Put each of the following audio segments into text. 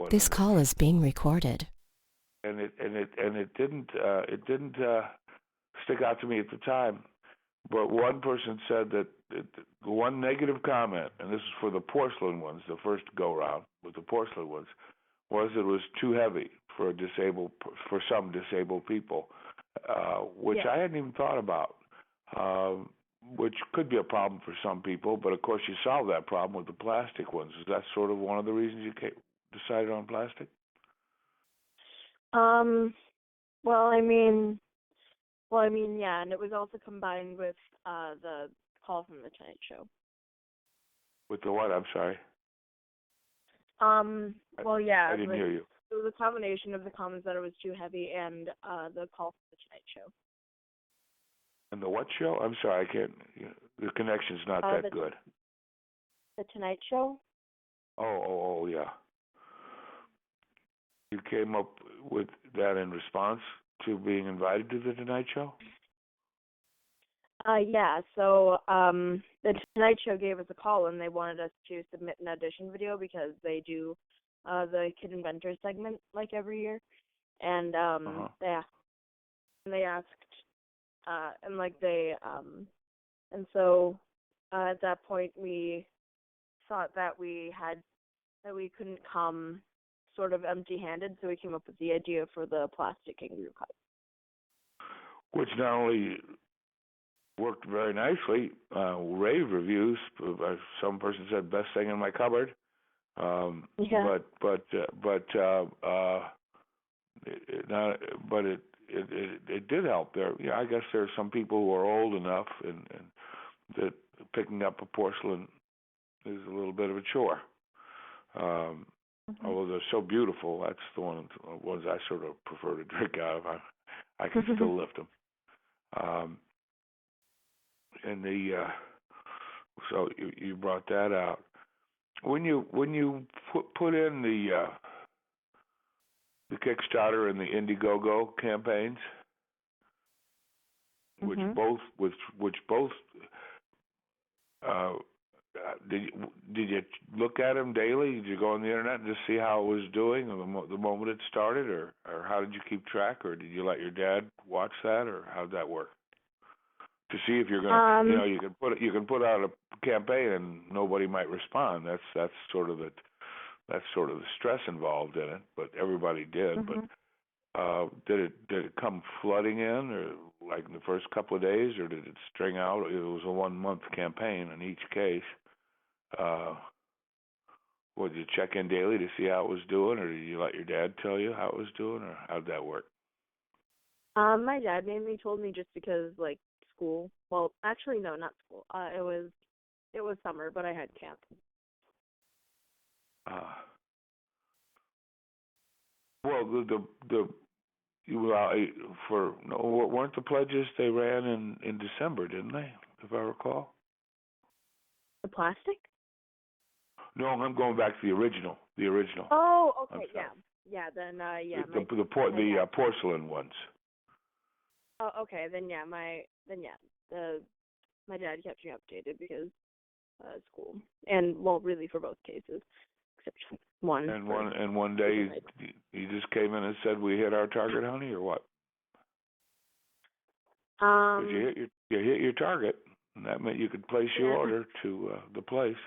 This call is being recorded. It didn't stick out to me at the time. But one person said that one negative comment, and this is for the porcelain ones, the first go round with the porcelain ones, was it was too heavy for some disabled people, which I hadn't even thought about. Which could be a problem for some people, but of course you solve that problem with the plastic ones. Is that sort of one of the reasons you decided on plastic? Yeah, and it was also combined with the call from the Tonight Show. With the what? I'm sorry. I didn't hear you. It was a combination of the comments that it was too heavy and the call from the Tonight Show. And the what show? I'm sorry, I can't. The connection's not that good. The Tonight Show. Oh, yeah. You came up with that in response to being invited to the Tonight Show? Yeah. So the Tonight Show gave us a call and they wanted us to submit an audition video because they do the Kid Inventor segment like every year, and they asked. So at that point we thought that we couldn't come sort of empty-handed, so we came up with the idea for the plastic kangaroo cup. Which not only worked very nicely, rave reviews. Some person said best thing in my cupboard. It did help there. Yeah, I guess there are some people who are old enough and that picking up a porcelain is a little bit of a chore. Although they're so beautiful, that's the ones I sort of prefer to drink out of. I can still lift them. So you brought that out. When you put in the Kickstarter and the Indiegogo campaigns, which both did you look at them daily? Did you go on the internet and just see how it was doing the moment it started, or how did you keep track, or did you let your dad watch that, or how did that work? To see if you're going to, you can put out a campaign and nobody might respond. That's sort of the stress involved in it. But everybody did. But did it come flooding in, or like in the first couple of days, or did it string out? It was a 1-month campaign in each case. Did you check in daily to see how it was doing, or did you let your dad tell you how it was doing, or how did that work? My dad mainly told me just because, like, school. Well, actually, no, not school. It was summer, but I had camp. Weren't the pledges they ran in December, didn't they? If I recall. The plastic? No, I'm going back to the original. The original. Oh, okay, yeah. Then the porcelain ones. Oh, okay. Then my dad kept me updated because school, and really for both cases, except one. And one day he just came in and said, "We hit our target, honey," or what? You hit your target, and that meant you could place your order to the place.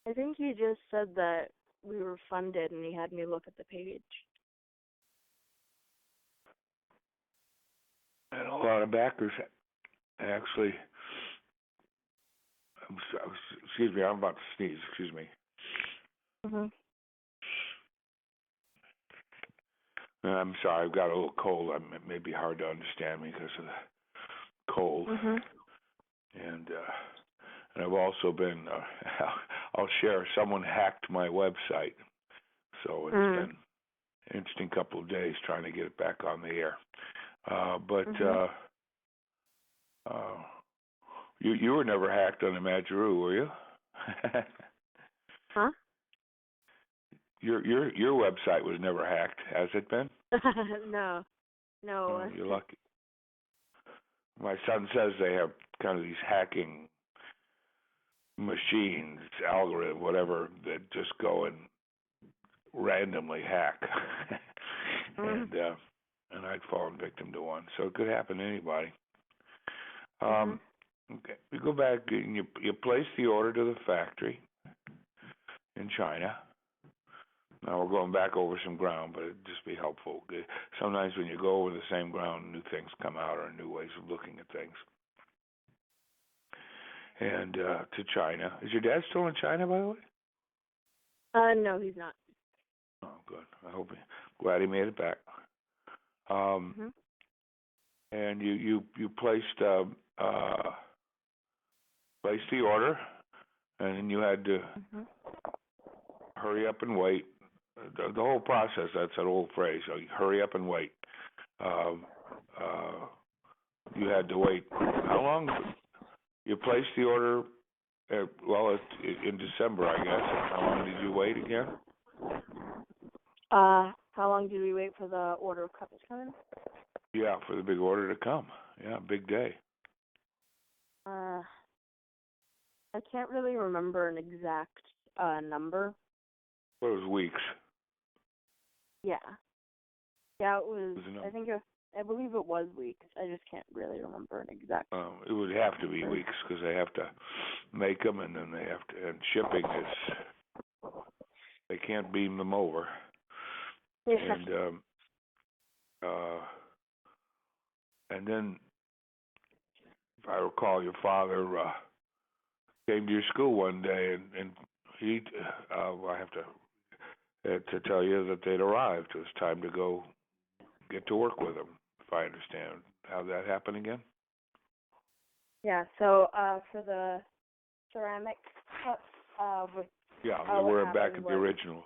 I think he just said that we were funded, and he had me look at the page. And a lot of backers actually. Excuse me, I'm about to sneeze. Excuse me. I'm sorry, I've got a little cold. It may be hard to understand me because of the cold. And I've also been. I'll share. Someone hacked my website, so it's been an interesting couple of days trying to get it back on the air. You were never hacked on the Imageroo, were you? Huh? Your website was never hacked, has it been? No. Oh, you're lucky. My son says they have kind of these hacking machines, algorithm, whatever, that just go and randomly hack. And I'd fallen victim to one. So it could happen to anybody. Okay, we go back and you place the order to the factory in China. Now we're going back over some ground, but it'd just be helpful. Sometimes when you go over the same ground, new things come out or new ways of looking at things. And to China. Is your dad still in China, by the way? No, he's not. Oh, good. Glad he made it back. And you placed the order, and you had to hurry up and wait. The whole process, that's an old phrase, so you hurry up and wait. You had to wait. How long? You placed the order, in December, I guess. How long did you wait again? How long did we wait for the order of cups to come in? Yeah, for the big order to come. Yeah, big day. I can't really remember an exact number. Well, it was weeks. Yeah. Yeah, it was. I believe it was weeks. I just can't really remember an exact. It would have to be weeks because they have to make them, and then they have to. And shipping is. They can't beam them over. Yeah. And then, if I recall, your father came to your school one day, and he. I have to tell you that they'd arrived. It was time to go get to work with them, if I understand. How that happened again? Yeah, so for the ceramic cups, we're back at the original.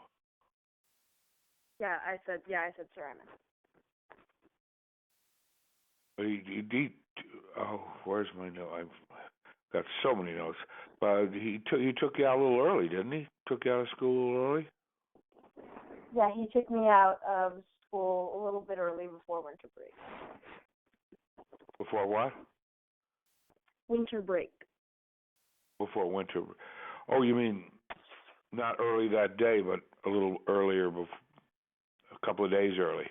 Yeah, I said ceramic. But he where's my note? I've got so many notes. But he took you out a little early, didn't he? Took you out of school a little early? Yeah, he took me out of school a little bit early before winter break. Before what? Winter break. Before winter. Oh, you mean not early that day, but a little earlier, a couple of days early?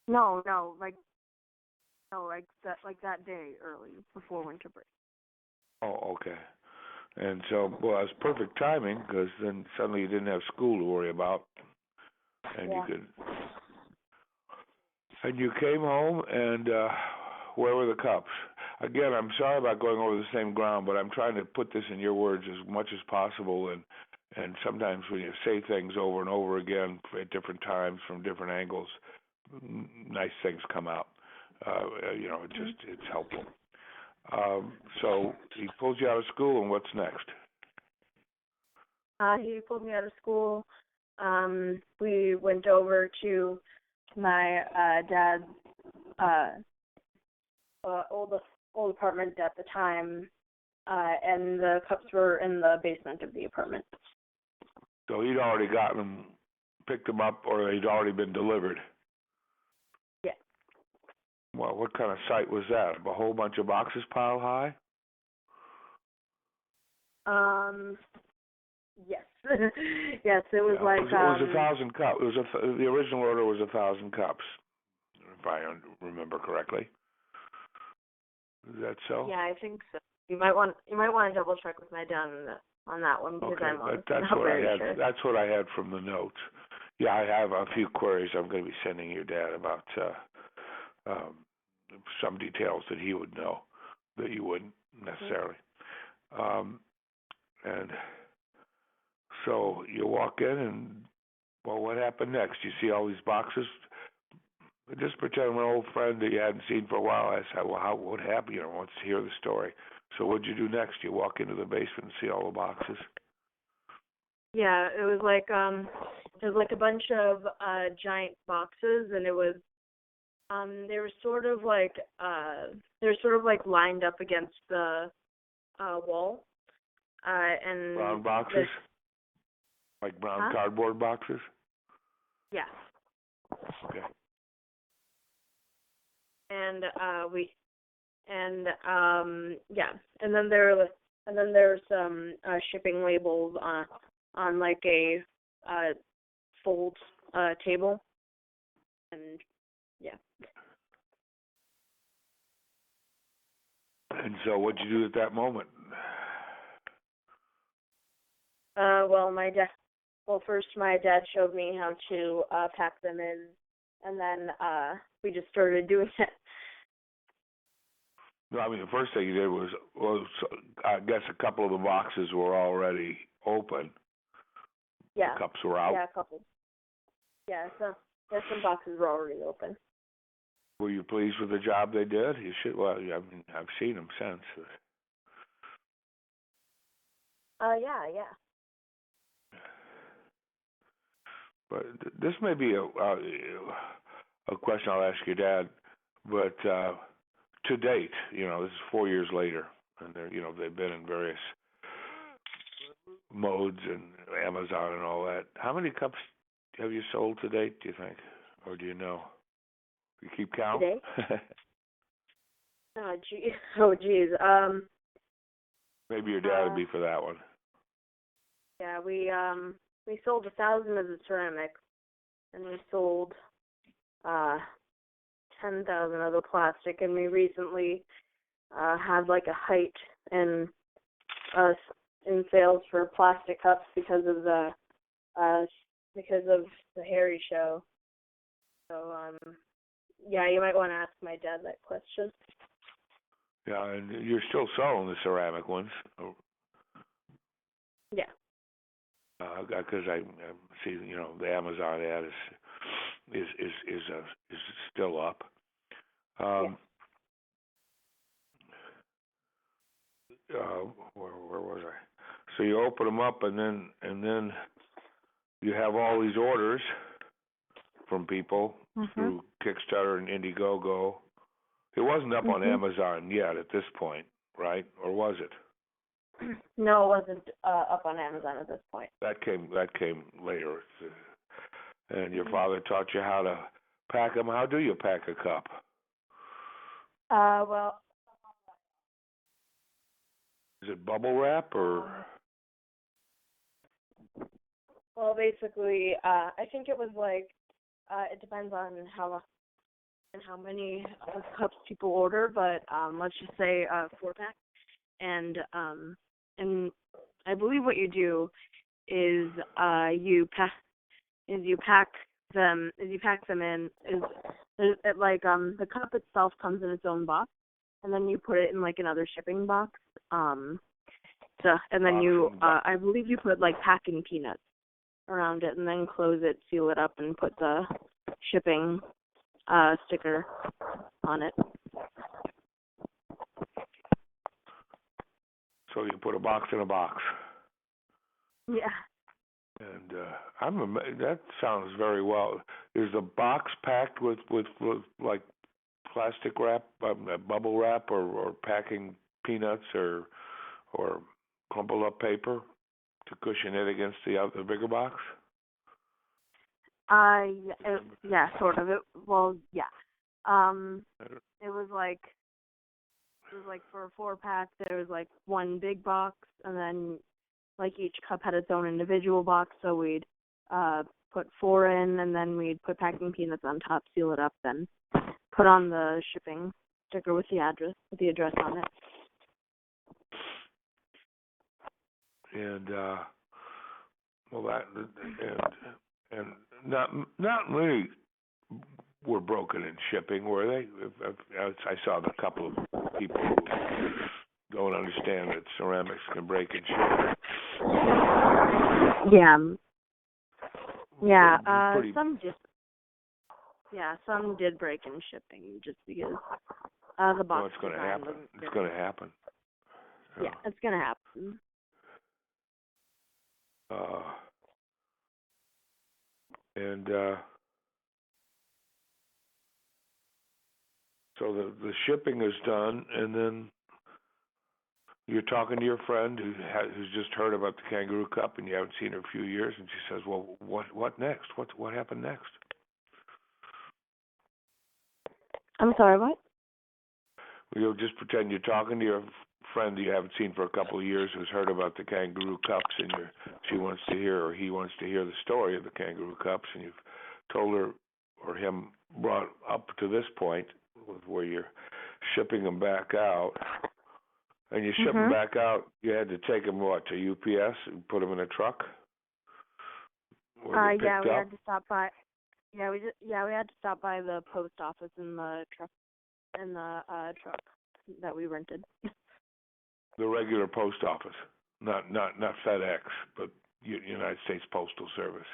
No, like that day early before winter break. Oh, okay. And so, well, it was perfect timing because then suddenly you didn't have school to worry about, and you could. And you came home, and where were the cups? Again, I'm sorry about going over the same ground, but I'm trying to put this in your words as much as possible. And sometimes when you say things over and over again at different times from different angles, nice things come out. It's helpful. So he pulled you out of school, and what's next? He pulled me out of school. We went over to my dad's old apartment at the time, and the cups were in the basement of the apartment. So he'd already gotten them, picked them up, or they'd already been delivered? Yeah. Well, what kind of site was that? A whole bunch of boxes piled high? Yes. Yes, it was like... It was 1,000 cups. The original order was 1,000 cups, if I remember correctly. Is that so? Yeah, I think so. You might want to double check with my dad on that one because I'm not very sure. That's what I had from the notes. Yeah, I have a few queries I'm going to be sending your dad about some details that he would know that you wouldn't necessarily. And so you walk in, and well, what happened next? You see all these boxes. Just pretend I'm an old friend that you hadn't seen for a while. I said, well, what happened? I want to hear the story. So what'd you do next? You walk into the basement and see all the boxes? Yeah, it was like a bunch of giant boxes, and it was they were sort of like lined up against the wall. And brown boxes? Like brown cardboard boxes? Yeah. Okay. And then there and then there's some shipping labels on like a fold table, and yeah. And so what'd you do at that moment? First my dad showed me how to pack them in, and then we just started doing it. No, I mean, the first thing you did was I guess a couple of the boxes were already open. Yeah. The cups were out. Yeah, a couple. Yeah, some boxes were already open. Were you pleased with the job they did? You should. Well, I mean, I've seen them since. Yeah. But this may be a question I'll ask your dad. But to date, this is 4 years later, and they've been in various modes and Amazon and all that. How many cups have you sold to date, do you think? Or do you know? You keep count? Today? Oh, geez. Maybe your dad would be for that one. Yeah, we sold 1,000 of the ceramics, and we sold 10,000 of the plastic, and we recently had like a height in sales for plastic cups because of the Harry show. So yeah, you might want to ask my dad that question. Yeah, and you're still selling the ceramic ones. Yeah. Because I see, the Amazon ad is still up. Where was I? So you open them up, and then you have all these orders from people through Kickstarter and Indiegogo. It wasn't up on Amazon yet at this point, right? Or was it? No, it wasn't up on Amazon at this point. That came later. And your father taught you how to pack them. How do you pack a cup? Well, is it bubble wrap or? Well, basically, I think it was like it depends on how many cups people order, but let's just say 4-pack, and I believe what you do is you pack them in the cup itself comes in its own box, and then you put it in like another shipping box. And then you I believe you put like packing peanuts around it, and then close it, seal it up, and put the shipping sticker on it. So you put a box in a box. Yeah. And that sounds very well. Is the box packed with like plastic wrap, bubble wrap, or packing peanuts or crumpled up paper to cushion it against the bigger box? Yeah, sort of. It was like for a 4-pack, there was like one big box, and then like each cup had its own individual box. So we'd put 4 in, and then we'd put packing peanuts on top, seal it up, then put on the shipping sticker with the address on it. And and not many were broken in shipping, were they? I saw a couple of people who don't understand that ceramics can break in shipping. Some did break in shipping just because the box. No, it's going to happen. It's going to happen. Yeah, it's going to happen. So the shipping is done, and then you're talking to your friend who's just heard about the Kangaroo Cup, and you haven't seen her a few years, and she says, "Well, what next? What happened next?" I'm sorry, what? You'll just pretend you're talking to your friend you haven't seen for a couple of years who's heard about the kangaroo cups, and she wants to hear, or he wants to hear the story of the kangaroo cups, and you've told her or him brought up to this point where you're shipping them back out, and you ship them back out. You had to take them to UPS and put them in a truck. Yeah, we had to stop by. Yeah, we had to stop by the post office in the truck truck that we rented. The regular post office, not FedEx, but United States Postal Service.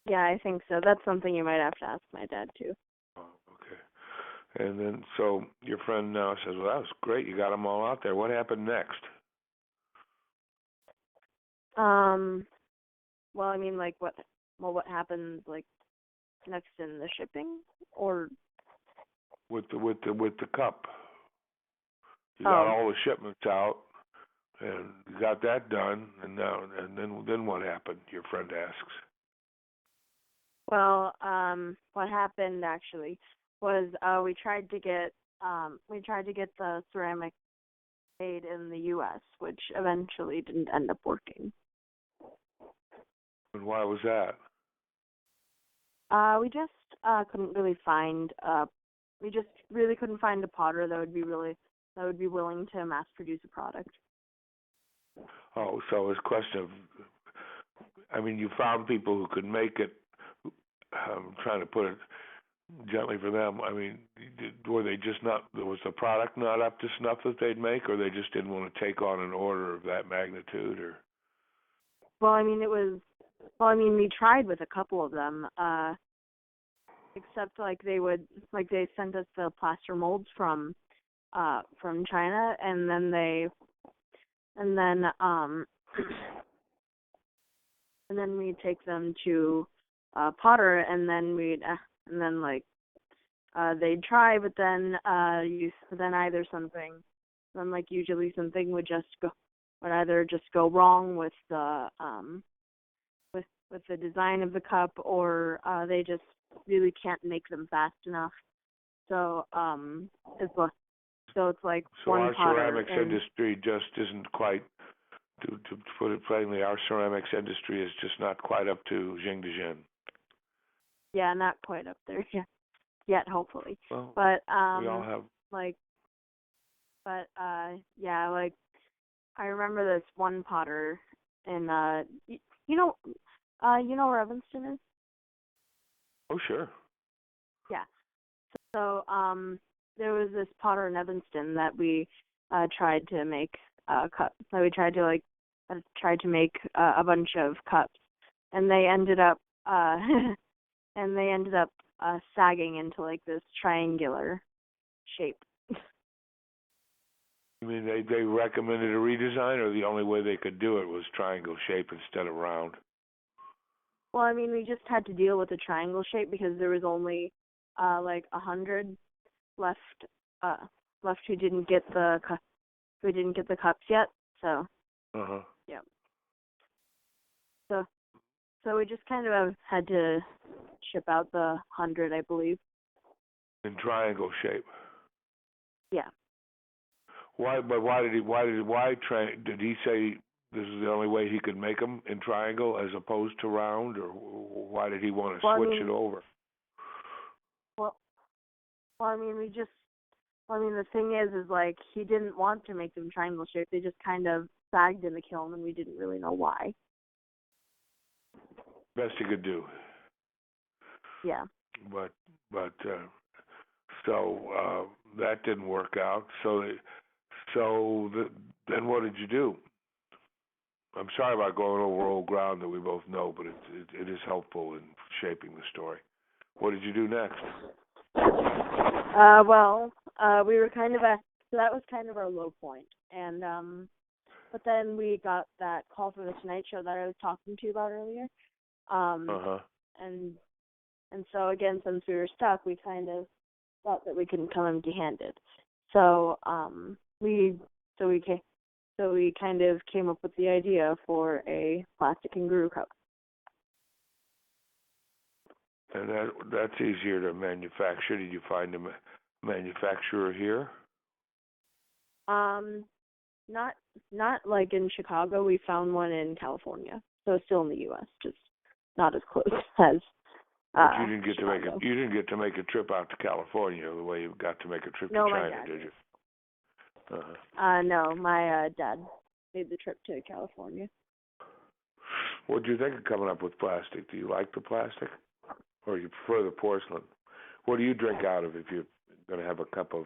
Yeah, I think so. That's something you might have to ask my dad too. Oh, okay. And then, so your friend now says, "Well, that was great. You got them all out there. What happened next?" Well, I mean, like what happens like next in the shipping, or with the cup? You got all the shipments out, and you got that done, and then what happened? Your friend asks. Well, what happened actually was we tried to get the ceramic made in the U.S., which eventually didn't end up working. And why was that? We just couldn't really find couldn't find a potter that would be willing to mass produce a product. Oh, so it's a question of, I mean, you found people who could make it. I'm trying to put it gently for them. I mean, were they just not? Was the product not up to snuff that they'd make, or they just didn't want to take on an order of that magnitude, or? Well, I mean, we tried with a couple of them. Except they sent us the plaster molds from China, and then we'd take them to Potter, and then they'd try, but then usually something would either just go wrong with the with the design of the cup, or they just really can't make them fast enough. So it's like so one our potter. Ceramics industry just isn't quite, to put it plainly, our ceramics industry is just not quite up to Jing de Jin. Yeah, not quite up there yet, hopefully. Well, but we all have. I remember this one potter in you know where Evanston is? Oh, sure. Yeah. So there was this potter in Evanston that we tried to make cups. So we tried to make a bunch of cups, and they ended up sagging into like this triangular shape. You mean they recommended a redesign, or the only way they could do it was triangle shape instead of round? Well, I mean, we just had to deal with the triangle shape because there was only 100 left who didn't get the cups yet. So. Yeah. So we just kind of had to ship out the 100, I believe. In triangle shape. Yeah. Why? But did he say this is the only way he could make them in triangle as opposed to round, or why did he want to switch it over? The thing is like he didn't want to make them triangle shape. They just kind of sagged in the kiln, and we didn't really know why. Best he could do. Yeah. But that didn't work out. Then what did you do? I'm sorry about going over old ground that we both know, but it is helpful in shaping the story. What did you do next? We were kind of that was kind of our low point, and but then we got that call for the Tonight Show that I was talking to you about earlier. And so again, since we were stuck, we kind of thought that we couldn't come empty-handed. So we kind of came up with the idea for a plastic kangaroo cup. And that's easier to manufacture. Did you find a manufacturer here? Um, not like in Chicago. We found one in California, so it's still in the U.S., just not as close as But you didn't get Chicago. you didn't get to make a trip out to California the way you got to make a trip No, to my China, dad did did. you? Uh-huh. No, my dad made the trip to California. What do you think of coming up with plastic? Do you like the plastic, or you prefer the porcelain? What do you drink out of if you're going to have a cup of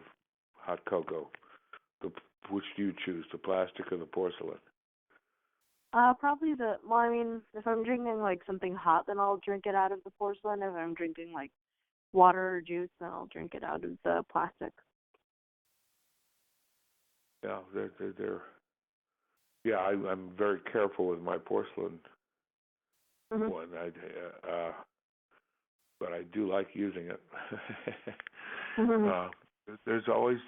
hot cocoa? Which do you choose, the plastic or the porcelain? Probably well, I mean, if I'm drinking like something hot, then I'll drink it out of the porcelain. If I'm drinking like water or juice, then I'll drink it out of the plastic. Yeah, they're yeah. I'm very careful with my porcelain Mm-hmm. one. But I do like using it. Mm-hmm. There's always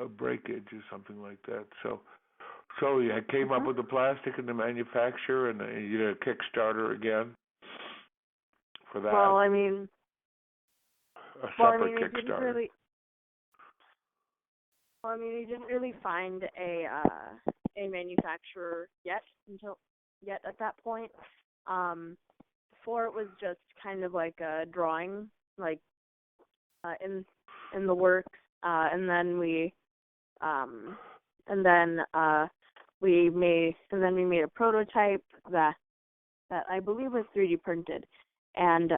a breakage or something like that. So you came up with the plastic and the manufacturer, and you did a Kickstarter again for that. Well, I mean, A separate Kickstarter. We didn't really find a manufacturer yet at that point. Before it was just kind of like a drawing, like in the works, and then we made a prototype that I believe was 3D printed, and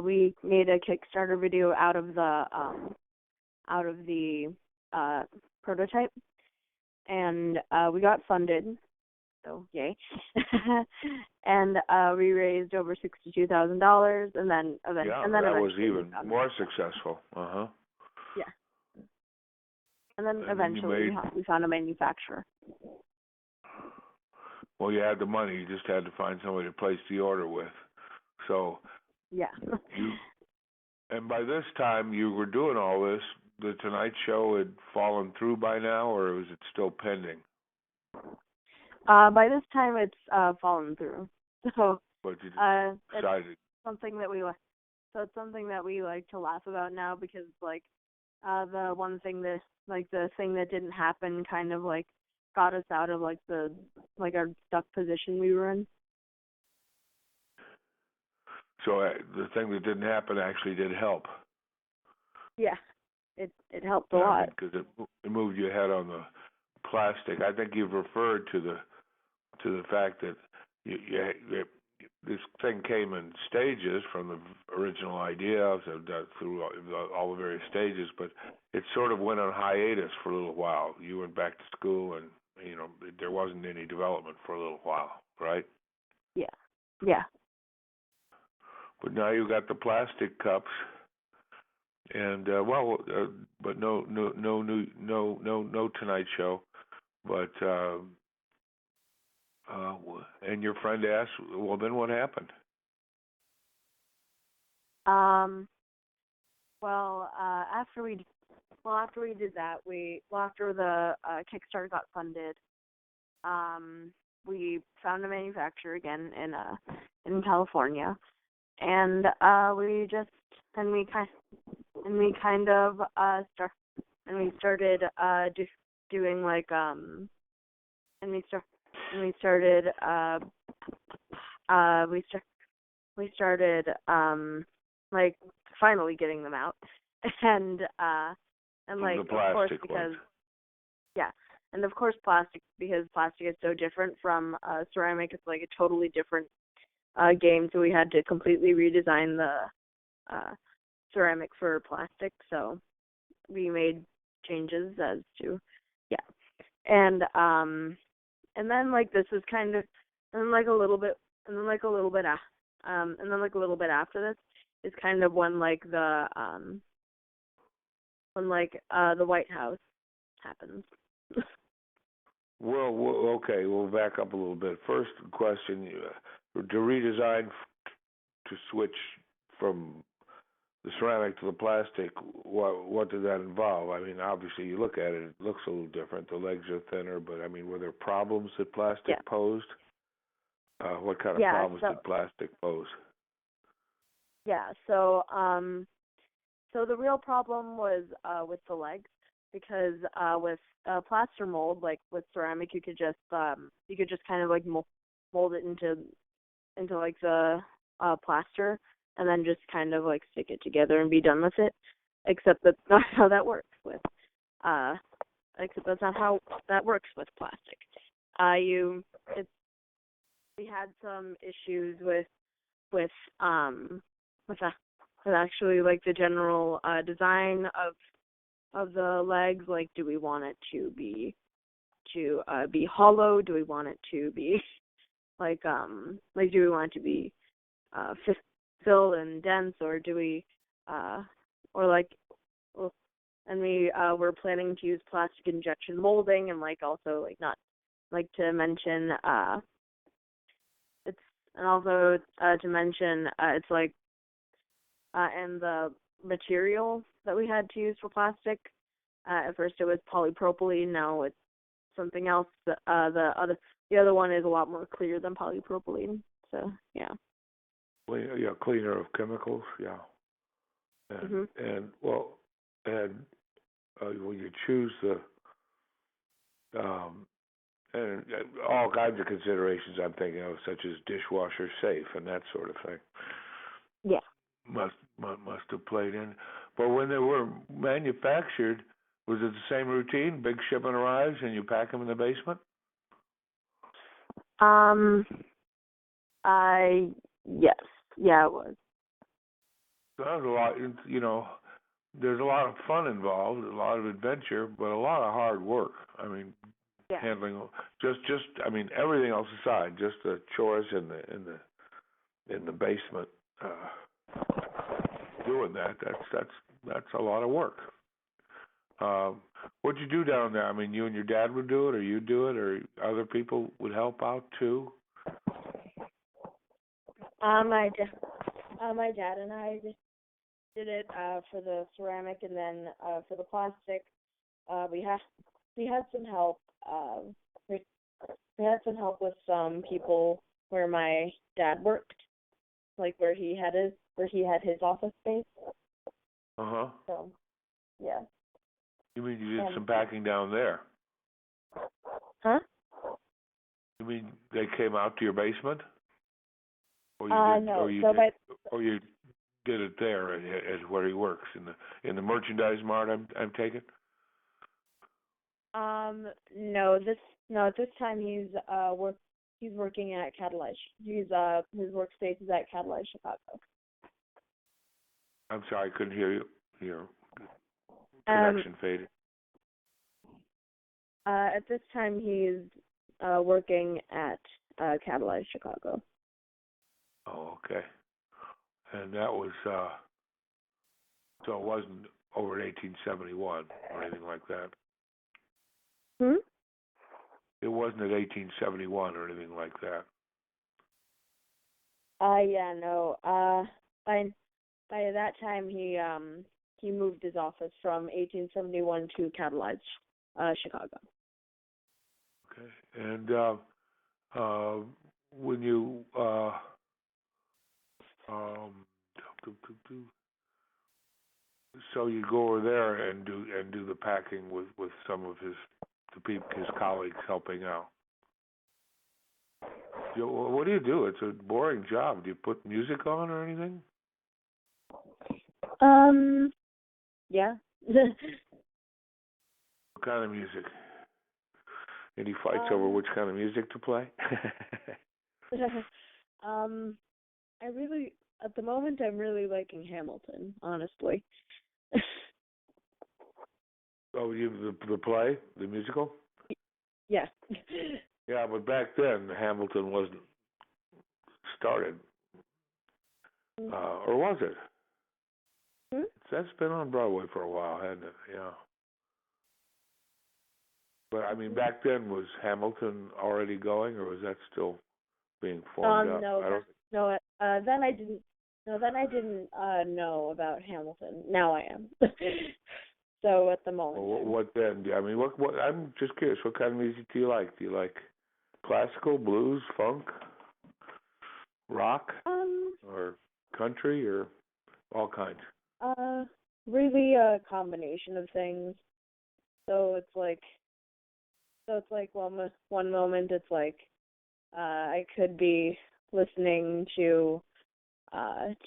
we made a Kickstarter video out of the prototype, and we got funded, so yay. And we raised over $62,000, and then that was even more successful. Yeah. And then eventually we found a manufacturer. Well, you had the money, you just had to find somebody to place the order with. So yeah. And by this time you were doing all this, the Tonight Show had fallen through by now, or was it still pending? By this time it's fallen through. So but you decided. It's something that we like to laugh about now, because like the one thing that the thing that didn't happen kind of like got us out of like our stuck position we were in. So the thing that didn't happen actually did help. Yeah, it helped a lot, because it moved you ahead on the plastic. I think you've referred to the fact that this thing came in stages from the original idea through all the various stages, but it sort of went on hiatus for a little while. You went back to school, and there wasn't any development for a little while, right? Yeah. But now you got the plastic cups, and but no Tonight Show, but and your friend asked, well, then what happened? After we did that, after the Kickstarter got funded, we found a manufacturer again in California, and we started doing like like finally getting them out, and like the of course ones. and of course plastic, because plastic is so different from ceramic. It's like a totally different game, so we had to completely redesign the ceramic for plastic. So we made changes as to and then like this was kind of, and then a little bit after this is kind of when the White House happens. Well, okay, we'll back up a little bit. First question, to redesign to switch from the ceramic to the plastic, what did that involve? I mean, obviously you look at it, it looks a little different. The legs are thinner, but I mean, were there problems that plastic posed? What kind of problems did plastic pose? Yeah, so So the real problem was with the legs, because with plaster mold, like with ceramic, you could just kind of like mold it into like the plaster, and then just kind of like stick it together and be done with it. Except that's not how that works with uh except that's not how that works with plastic. We had some issues with um with actually like the general design of the legs. Like, do we want it to be hollow? Do we want it to be do we want it to be filled and dense, or do we or like well, and we were planning to use plastic injection molding, and like also like not like to mention it's and also to mention it's like and the material that we had to use for plastic. At first it was polypropylene, now it's something else. The other one is a lot more clear than polypropylene. So yeah. Well, yeah, cleaner of chemicals, yeah. And when you choose the and all kinds of considerations I'm thinking of, such as dishwasher safe and that sort of thing. Yeah. Must have played in. But when they were manufactured, was it the same routine? Big shipment arrives and you pack them in the basement? Yes. Yeah, it was. So that was a lot, there's a lot of fun involved, a lot of adventure, but a lot of hard work. I mean, handling everything else aside, just the chores in the basement. Doing that's a lot of work. What'd you do down there? I mean, you and your dad would do it, or you do it, or other people would help out too? My dad and I did it for the ceramic, and then for the plastic, we had some help. We had some help with some people where my dad worked, like where he had his office space. So, yeah. You mean you did some packing down there? Huh? You mean they came out to your basement? Or you did it there at where he works in the merchandise mart? I'm taking. No. At this time he's working at Catalyst. His workspace is at Catalyst Chicago. I'm sorry, I couldn't hear you. Your connection faded. At this time he's working at Catalyst Chicago. Oh, okay. And that was so it wasn't over in 1871 or anything like that. It wasn't at 1871 or anything like that. Yeah, no. By that time he moved his office from 1871 to Catalyst, Chicago. Okay. And when you so you go over there and do the packing with some of his colleagues helping out. What do you do? It's a boring job. Do you put music on or anything? Yeah. What kind of music? Any fights over which kind of music to play? At the moment, I'm really liking Hamilton, honestly. Oh, the play, the musical? Yeah. Yeah, but back then Hamilton wasn't started, or was it? That's been on Broadway for a while, hasn't it? Yeah. But I mean, back then was Hamilton already going, or was that still being formed up? Then I didn't. No, then I didn't know about Hamilton. Now I am. So at the moment. Well, what then? I mean, what? I'm just curious. What kind of music do you like? Do you like classical, blues, funk, rock, or country, or all kinds? really a combination of things. So it's like one moment it's like I could be listening to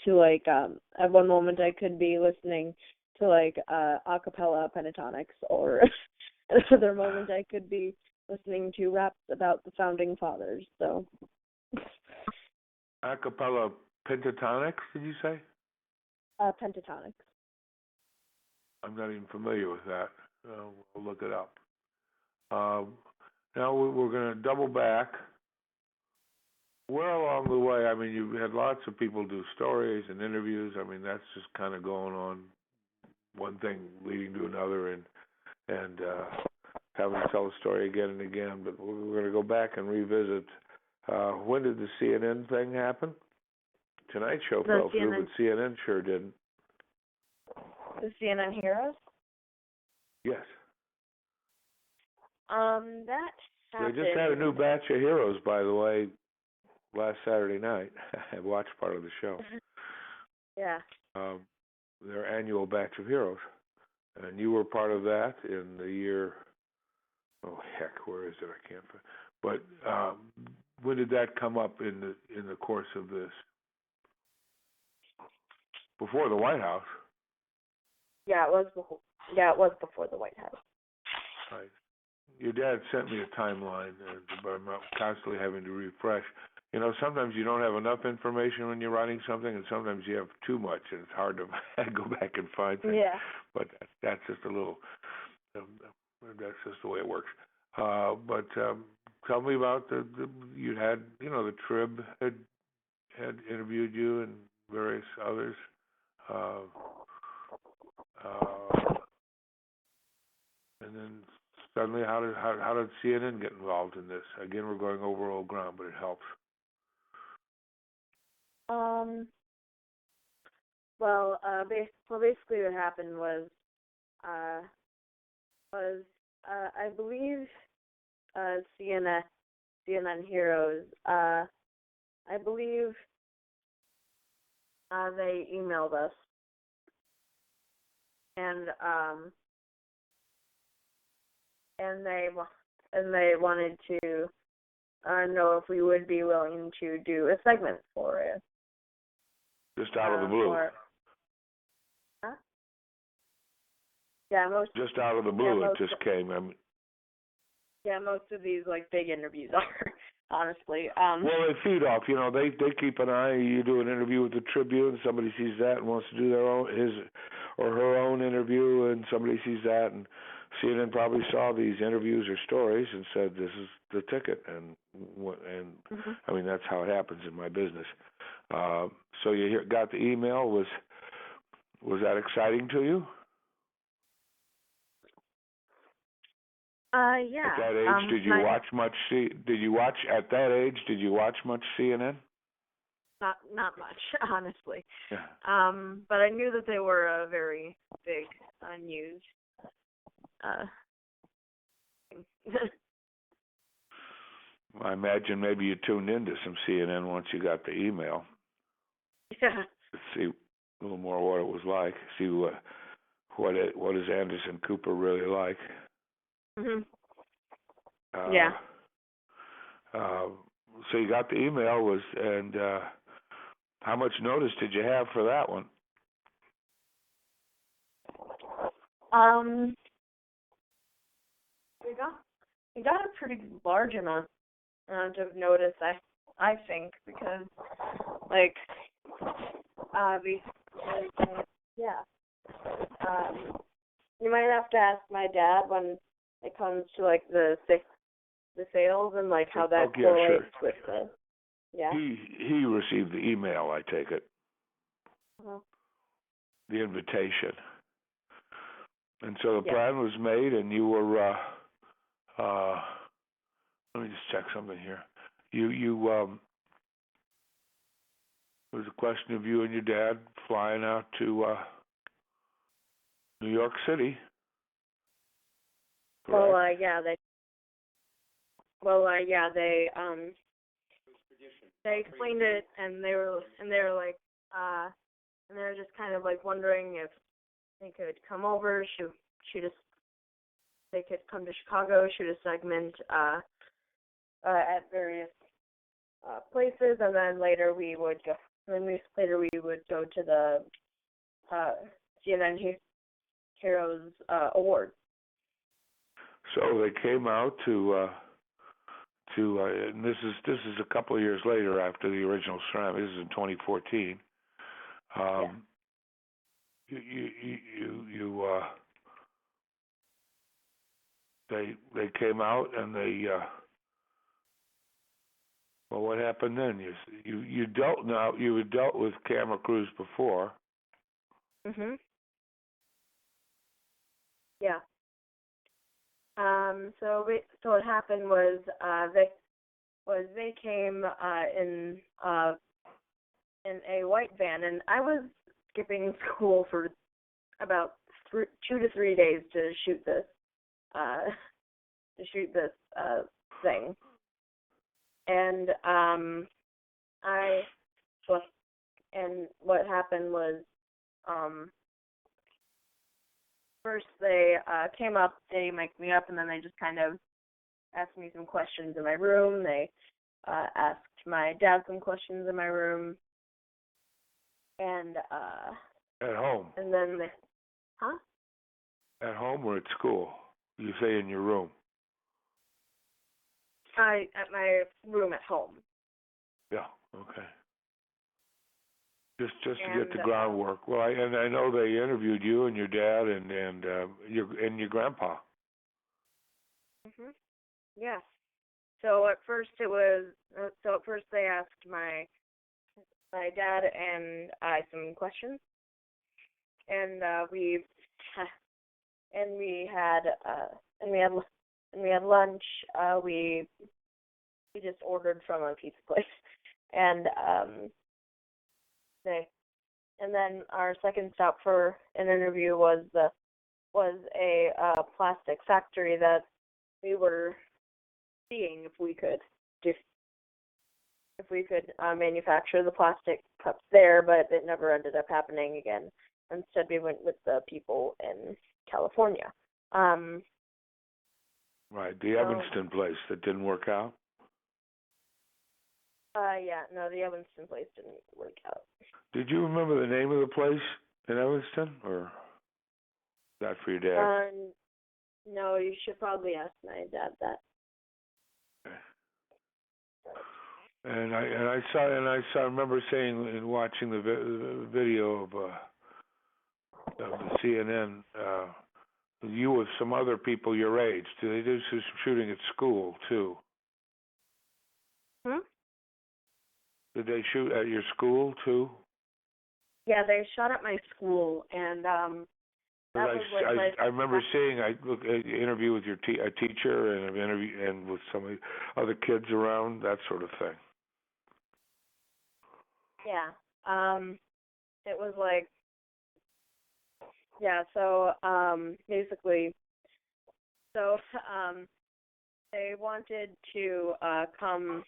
like at one moment I could be listening to like a cappella pentatonics, or another moment I could be listening to raps about the founding fathers. So A cappella pentatonics, did you say? pentatonics. I'm not even familiar with that. We'll look it up. Now we're going to double back. Where along the way, I mean, you had lots of people do stories and interviews. I mean, that's just kind of going on, one thing leading to another, and having to tell the story again and again. But we're going to go back and revisit. When did the CNN thing happen? Tonight Show fell through, but CNN sure didn't. The CNN Heroes? Yes. That happened. They just had a new batch of heroes, by the way, last Saturday night. I watched part of the show. Yeah. Their annual batch of heroes. And you were part of that in the year, oh heck, where is it? I can't find. But when did that come up in the course of this? Before the White House. Yeah, it was before the White House. Right. Your dad sent me a timeline, but I'm constantly having to refresh. You know, sometimes you don't have enough information when you're writing something, and sometimes you have too much, and it's hard to go back and find things. Yeah. But that's just a little. That's just the way it works. But tell me about you had, you know, the Trib had interviewed you and various others. And then suddenly, how did CNN get involved in this? Again, we're going over old ground, but it helps. Well, basically what happened was I believe CNN Heroes. I believe they emailed us, and they wanted to know if we would be willing to do a segment for it. Just out of the blue. Huh? Yeah, just out of the blue, it just came. I mean, yeah, most of these like big interviews are, honestly. Well, they feed off. You know, they keep an eye. You do an interview with the Tribune, somebody sees that and wants to do his or her own interview, and somebody sees that, and CNN probably saw these interviews or stories and said, "This is the ticket." And mm-hmm. I mean, that's how it happens in my business. So you got the email. Was that exciting to you? Yeah. At that age, did you watch much? Did you watch at that age? Did you watch much CNN? Not much, honestly. Yeah. But I knew that they were a very big news. I imagine maybe you tuned into some CNN once you got the email. Yeah. To see a little more what it was like. See what is Anderson Cooper really like. Mhm. Yeah. So you got the email, and how much notice did you have for that one? We got a pretty large amount of notice, I think, because like you might have to ask my dad when it comes to like the sales and like how that correlates with the. Yeah. He received the email, I take it. Uh-huh. The invitation. And so the plan was made, and you were. Let me just check something here. It was a question of you and your dad flying out to New York City. Correct? They explained it, and they were like, and they were just kind of like wondering if they could come over, shoot us. They could come to Chicago, shoot a segment at various places, and then later we would go. Later we would go to the CNN Heroes Award. So they came out to and this is a couple of years later after the original Ceramic. This is in 2014. Yeah. They came out and they well, what happened then? You had dealt with camera crews before. Mhm. Yeah. So what happened was they came in a white van, and I was skipping school for about 2 to 3 days to shoot this thing, and what happened was first they came up, they mic'd me up, and then they just kind of asked me some questions in my room. They asked my dad some questions in my room, and At home. And then At home or at school? You say in your room. At my room at home. Yeah. Okay. Just to And, get the groundwork. Well, I know they interviewed you and your dad and your grandpa. Mhm. Yeah. So at first they asked my dad and I some questions, and we had lunch. We just ordered from a pizza place, and then our second stop for an interview was a plastic factory that we were seeing if we could manufacture the plastic cups there, but it never ended up happening again. Instead, we went with the people in California. Right, the Evanston place that didn't work out. The Evanston place didn't work out. Did you remember the name of the place in Evanston, or that for your dad? No, you should probably ask my dad that. Okay. And I remember saying and watching the video of the CNN. You with some other people your age. Do they do some shooting at school too? Hmm? Did they shoot at your school too? Yeah, they shot at my school, and I remember seeing an interview with a teacher and an interview and with some of the other kids around, that sort of thing. Yeah. It was like, yeah. So basically, they wanted to come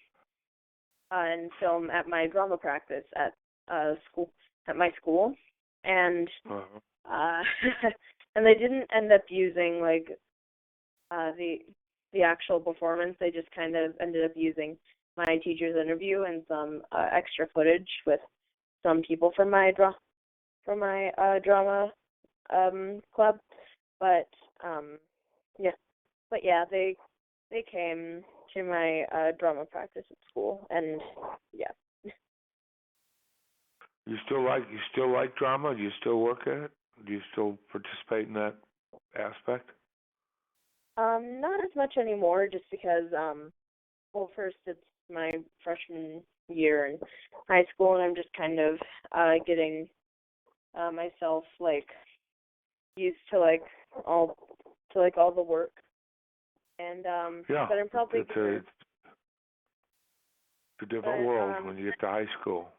and film at my drama practice at my school, and and they didn't end up using like the actual performance. They just kind of ended up using my teacher's interview and some extra footage with some people from my drama club, but they came to my drama practice at school, and yeah. You still like drama? Do you still work at it? Do you still participate in that aspect? Not as much anymore, just because first it's my freshman year in high school, and I'm just kind of getting myself like used to all the work, and yeah, but I'm probably it's a different world when you get to high school.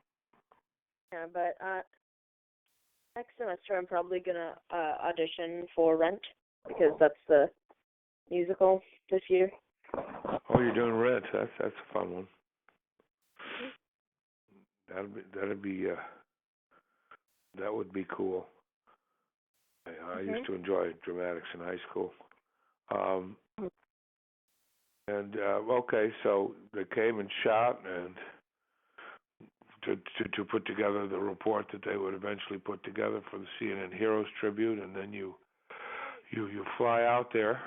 Yeah, but next semester I'm probably gonna audition for Rent, because that's the musical this year. Oh, you're doing Rent. That's a fun one. That would be cool. I used to enjoy dramatics in high school. Um, okay, so they came and shot and to put together the report that they would eventually put together for the CNN Heroes Tribute, and then you fly out there.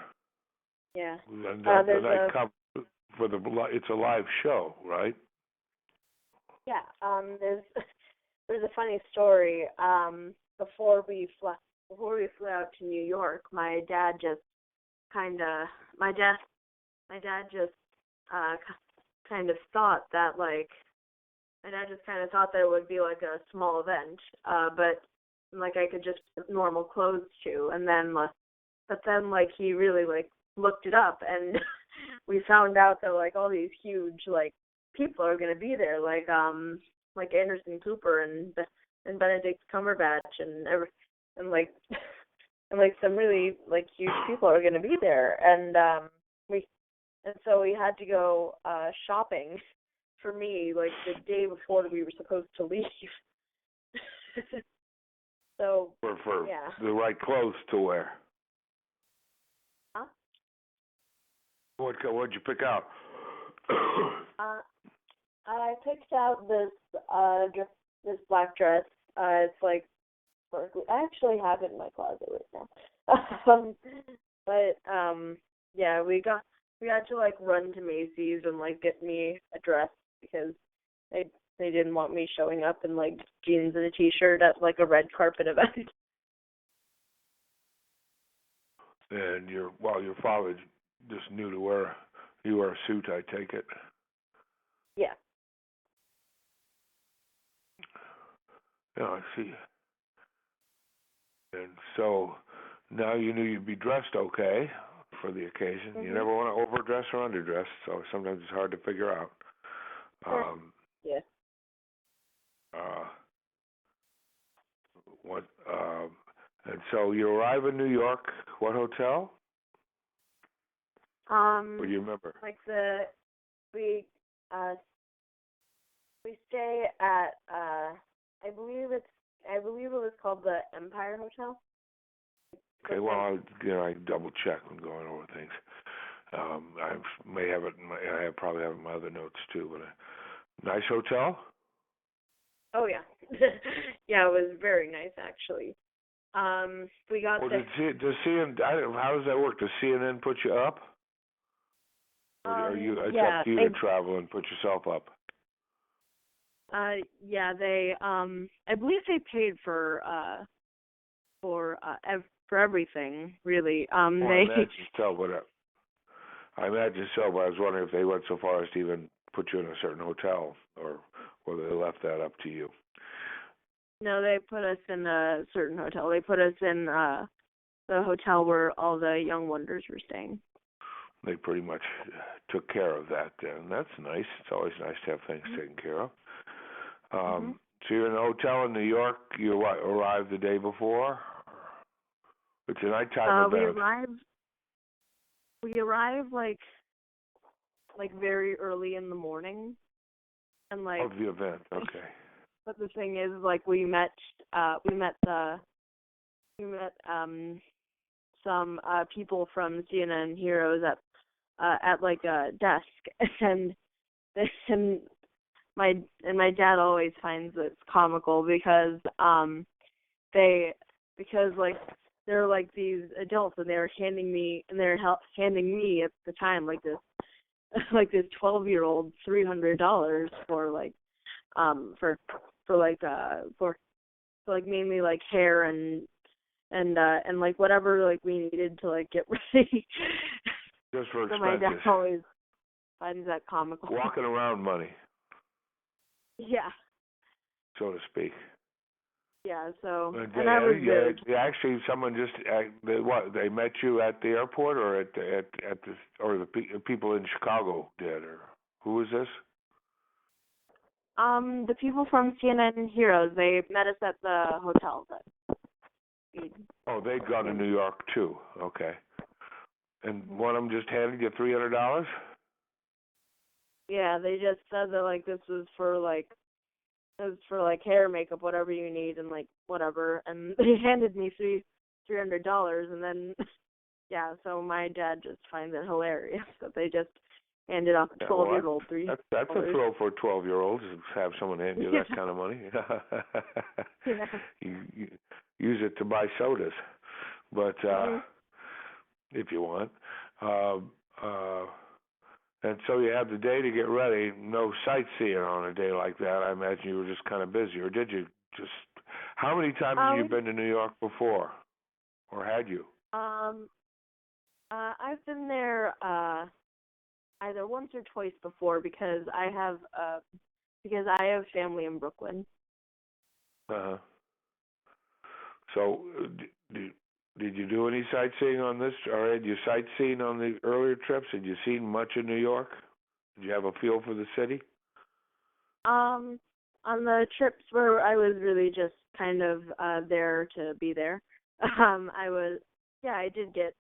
Yeah. And the night comes for it's a live show, right? Yeah. There's a funny story. Before we flew out to New York, my dad just kind of thought that it would be like a small event, but like I could just put normal clothes to, and then but then like he really like looked it up, and we found out that like all these huge like people are gonna be there, like Anderson Cooper and Benedict Cumberbatch and some really like huge people are gonna be there, and so we had to go shopping for me like the day before we were supposed to leave. So for yeah. The right clothes to wear. Huh? What'd you pick out? I picked out this black dress. It's like sparkly. I actually have it in my closet right now. Yeah, we had to like run to Macy's and like get me a dress because they didn't want me showing up in like jeans and a t-shirt at like a red carpet event. And your father just knew to wear a suit, I take it. Yeah. Yeah, I see. And so now you knew you'd be dressed okay for the occasion. Mm-hmm. You never want to overdress or underdress, so sometimes it's hard to figure out. Yeah. And so you arrive in New York. What hotel? Or do you remember? Like we stay at I believe it was called the Empire Hotel. Okay, well, I double check when going over things. I may have it. I probably have it in my other notes too. But a nice hotel. Oh yeah, yeah, it was very nice actually. We got Does CNN? How does that work? Does CNN put you up? Or are you? It's up to you to travel and put yourself up. Yeah, they I believe they paid for everything really. I imagine so, but I was wondering if they went so far as to even put you in a certain hotel, or whether they left that up to you. No, they put us in a certain hotel. They put us in the hotel where all the Young Wonders were staying. They pretty much took care of that then. That's nice. It's always nice to have things taken care of. So you're in a hotel in New York. You arrived the day before? It's a nighttime event. We arrived like very early in the morning, and like of the event. Okay. But the thing is, like we met some people from CNN Heroes at like a desk, and my dad always finds it comical because they're like these adults, and they're handing me at the time like this 12-year-old $300 for mainly like hair and like whatever like we needed to like get ready. Just for expenses. So my dad always finds that comical. Walking around money. Yeah. So to speak. Yeah. So. And I was actually, someone just they met you at the airport, or at the or the people in Chicago did, or who was this? The people from CNN Heroes, they met us at the hotel. They'd gone to New York too. Okay. And one of them just handed you $300? Yeah, they just said that like this was for hair, makeup, whatever you need, and like whatever. And they handed me $300, and then yeah, so my dad just finds it hilarious that they just handed off a 12-year-old $300. That's a thrill for a 12-year-old to have someone hand you that kind of money. Yeah. You use it to buy sodas, but if you want. And so you had the day to get ready. No sightseeing on a day like that. I imagine you were just kind of busy, or did you just? How many times have you been to New York before, or had you? I've been there either once or twice before because I have family in Brooklyn. Uh-huh. So did you do any sightseeing on this, or had you sightseen on the earlier trips? Had you seen much of New York? Did you have a feel for the city? On the trips where I was really just kind of there to be there, I did get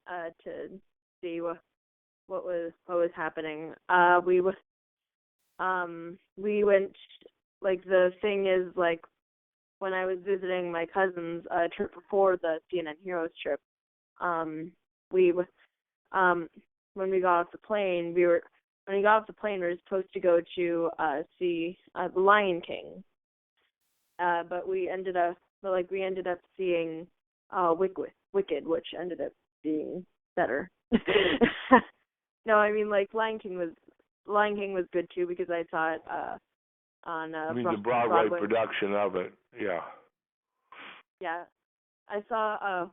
to see what was happening. We went, like, the thing is, like, when I was visiting my cousin's trip before the CNN Heroes trip, when we got off the plane, we were supposed to go to see The Lion King, but we ended up seeing Wicked, which ended up being better. No, I mean, like, Lion King was good too because I saw it on I mean the Broadway production of it, yeah. Yeah, I saw.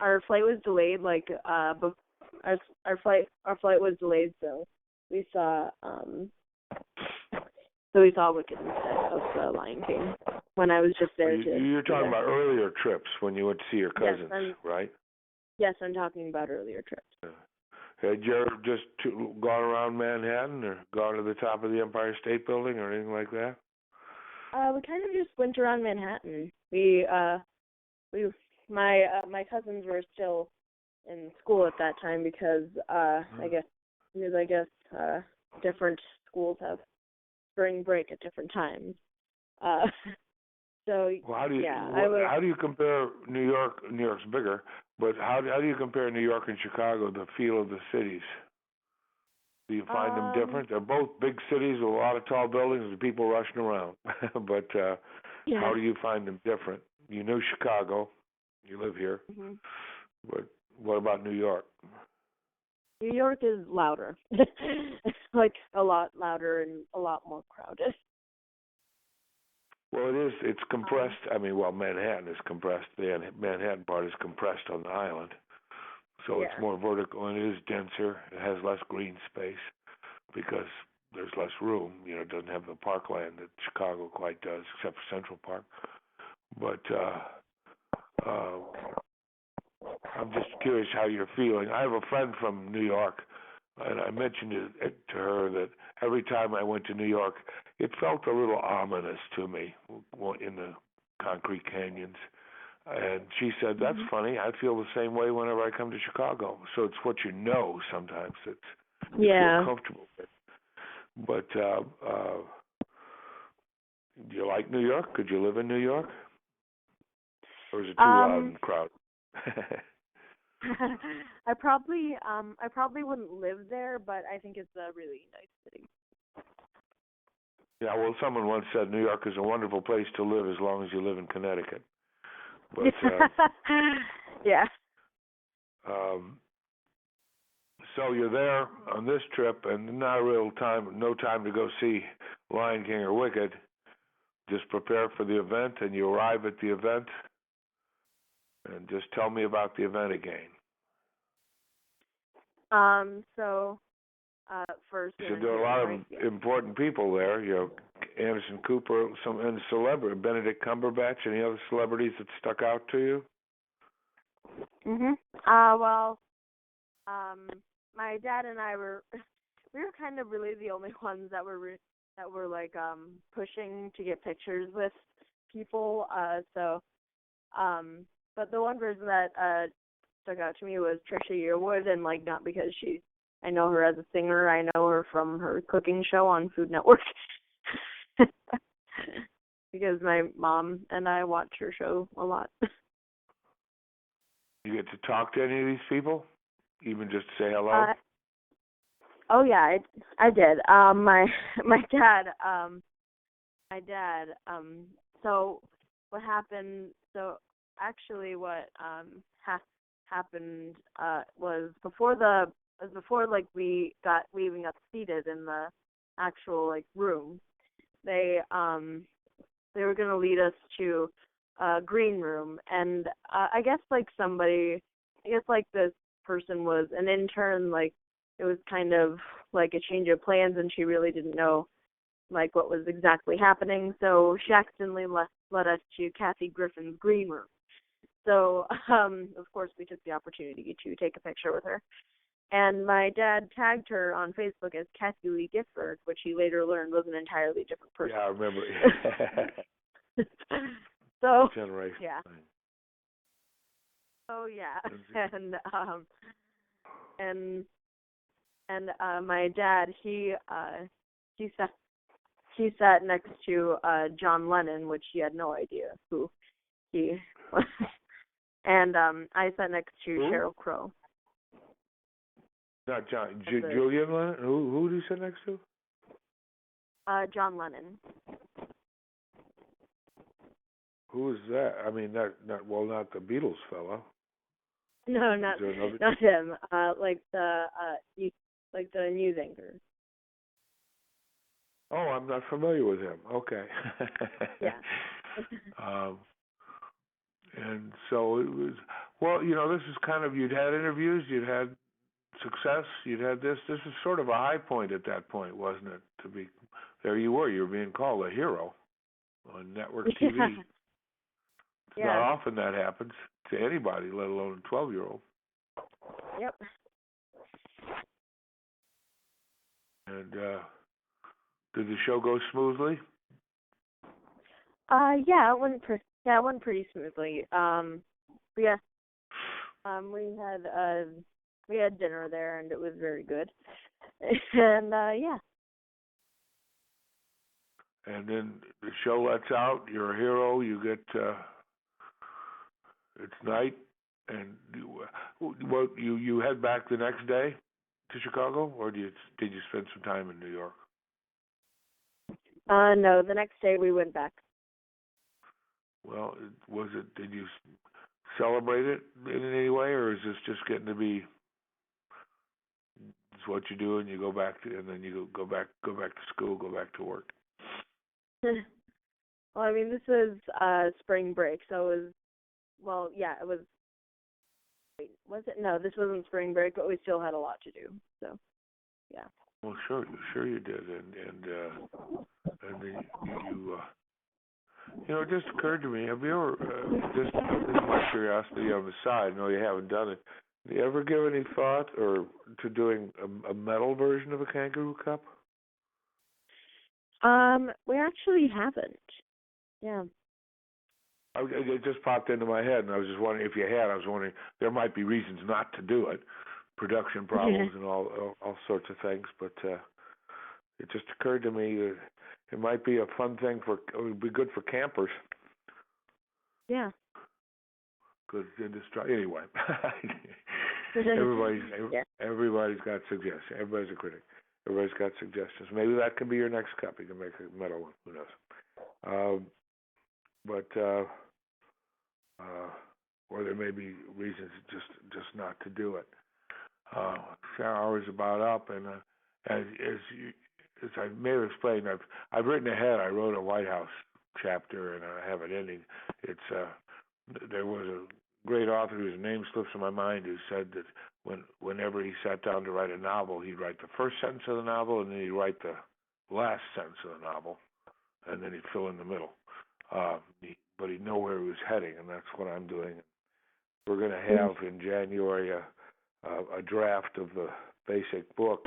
Our flight was delayed. Like, our flight was delayed, so we saw. We saw Wicked instead of the Lion King when I was just there. You're talking about earlier trips when you went to see your cousins, right? Yes, I'm talking about earlier trips. Had you ever just gone around Manhattan or gone to the top of the Empire State Building or anything like that? We kind of just went around Manhattan. My cousins were still in school at that time because I guess different schools have spring break at different times. So well, how do you how do you compare New York? New York's bigger, but how do you compare New York and Chicago? The feel of the cities. Do you find them different? They're both big cities with a lot of tall buildings and people rushing around. But how do you find them different? You know Chicago. You live here. Mm-hmm. But what about New York? New York is louder. Like, a lot louder and a lot more crowded. Well, it is. It's compressed. I mean, Manhattan is compressed. The Manhattan part is compressed on the island. So it's more vertical and it is denser. It has less green space because there's less room. You know, it doesn't have the parkland that Chicago quite does, except for Central Park. But I'm just curious how you're feeling. I have a friend from New York, and I mentioned it to her that every time I went to New York, it felt a little ominous to me in the concrete canyons. And she said, that's funny. I feel the same way whenever I come to Chicago. So it's what you know sometimes that you feel comfortable with. But do you like New York? Could you live in New York? Or is it too loud and crowded? I probably wouldn't live there, but I think it's a really nice city. Yeah, well, someone once said New York is a wonderful place to live as long as you live in Connecticut. But yeah. So you're there on this trip, and no time to go see Lion King or Wicked. Just prepare for the event, and you arrive at the event. And just tell me about the event again. First, there are a lot of important people there. You know, Anderson Cooper, and celebrity Benedict Cumberbatch. Any other celebrities that stuck out to you? My dad and I were kind of really the only ones that were like pushing to get pictures with people. But the one person that stuck out to me was Trisha Yearwood, and like not because I know her as a singer. I know her from her cooking show on Food Network. Because my mom and I watch her show a lot. You get to talk to any of these people, even just to say hello? Oh yeah, I did. My dad. So what happened? So actually, what happened was before like we even got seated in the actual like room. They were gonna lead us to a green room, and I guess like this person was an intern. Like it was kind of like a change of plans, and she really didn't know like what was exactly happening. So she accidentally led us to Kathy Griffin's green room. So of course we took the opportunity to take a picture with her. And my dad tagged her on Facebook as Kathy Lee Gifford, which he later learned was an entirely different person. Yeah, I remember. So Generation. yeah. Oh yeah, and my dad he sat next to John Lennon, which he had no idea who he was, and I sat next to Who? Sheryl Crow. Not John. Julian Lennon? Who did you sit next to? John Lennon. Who is that? I mean, not the Beatles fellow. No, not him. Like the news anchor. Oh, I'm not familiar with him. Okay. Yeah. And so it was. Well, this is kind of, you'd had interviews, you'd had success, you'd had this. This is sort of a high point at that point, wasn't it? There you were being called a hero on network TV. Yeah. It's not often that happens to anybody, let alone a 12-year-old. Yep. And did the show go smoothly? Yeah, it went pretty smoothly. Yeah. We had dinner there, and it was very good. And yeah. And then the show lets out. You're a hero. You get it's night, and you head back the next day to Chicago, or did you spend some time in New York? No, the next day we went back. Well, did you celebrate it in any way, or is this just getting to be it's what you do and you go back to, and then you go back to school, go back to work? Well, I mean, this is spring break, so it was, it was. Wait, was it? No, this wasn't spring break, but we still had a lot to do. So, yeah. Well, sure you did, and then it just occurred to me. Have you ever this is my curiosity on the side? I know you haven't done it. Do you ever give any thought to doing a metal version of a Kangaroo Cup? We actually haven't. Yeah. It just popped into my head, and I was just wondering if you had. I was wondering, there might be reasons not to do it, production problems and all sorts of things. But it just occurred to me that it might be a fun thing it would be good for campers. Yeah. Good industry. Anyway, everybody's got suggestions. Everybody's a critic. Everybody's got suggestions. Maybe that can be your next cup. You can make a metal one. Who knows? Or there may be reasons just not to do it. Our hour is about up, and as I may have explained, I've written ahead. I wrote a White House chapter, and I have an ending. It's there was a great author whose name slips in my mind who said that whenever he sat down to write a novel, he'd write the first sentence of the novel, and then he'd write the last sentence of the novel, and then he'd fill in the middle. But he'd know where he was heading, and that's what I'm doing. We're going to have in January a draft of the basic book,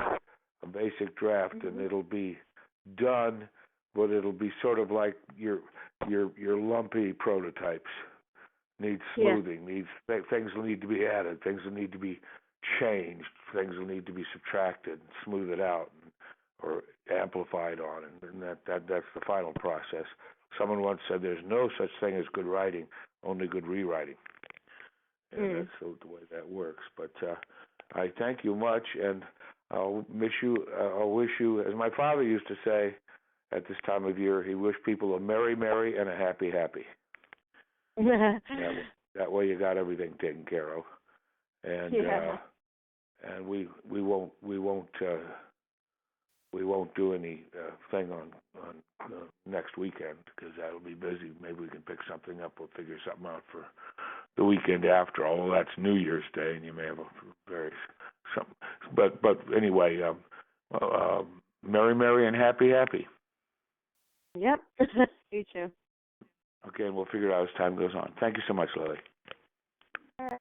a basic draft, and it'll be done, but it'll be sort of like your lumpy prototypes. Needs smoothing. Things will need to be added. Things will need to be changed. Things will need to be subtracted, smoothed out, or amplified on, and that's the final process. Someone once said there's no such thing as good writing, only good rewriting. and that's the way that works. But I thank you much, and I'll miss you. I'll wish you, as my father used to say at this time of year, he wished people a merry, merry and a happy, happy. That way you got everything taken care of, and and we won't do any thing on next weekend because that'll be busy. Maybe we can pick something up. We'll figure something out for the weekend after. Although that's New Year's Day, and you may have a very something. But anyway, merry, merry, and happy, happy. Yep. You too. Okay, and we'll figure it out as time goes on. Thank you so much, Lily. All right.